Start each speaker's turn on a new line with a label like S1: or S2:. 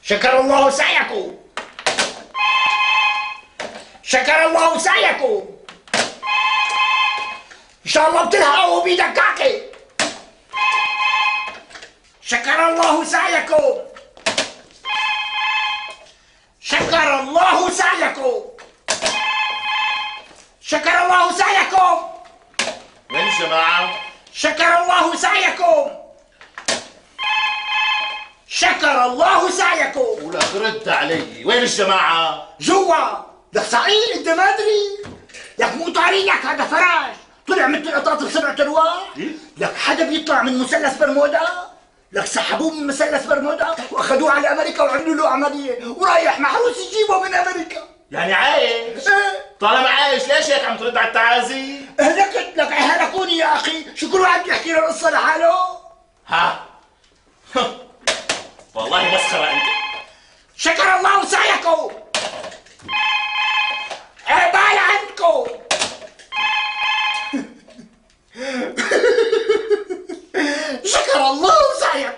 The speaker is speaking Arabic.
S1: شكر الله سعيكم. شكر الله سعيكم. ان شاء الله بتلحقوا بيدك كعكه. شكر الله سعيكم. شكر الله سعيكم. شكر الله سعيكم.
S2: وين الجماعة؟
S1: شكر الله سعيكم. شكر الله سعيكم.
S2: ولك رد علي، وين الجماعة؟
S1: جوا. لك صحيح انت ما ادري؟ لك مو طارينك هذا فراش طلع مثل القطاط بسرعة الرواح. لك حدا بيطلع من مثلث برمودا، لك سحبوه من مثلث برمودا واخذوه على امريكا وعملوا له عملية ورايح محروس يجيبه من امريكا.
S2: يعني عايش؟ طالما عايش ليش هيك عم ترد على التعازي؟
S1: اهلكت لك اهلكوني يا اخي، شو كل واحد بيحكي له القصة لحاله؟
S2: ها والله مسخرة انت.
S1: شكر الله سعيكم. عبال عندكم. شكر الله سعيكم.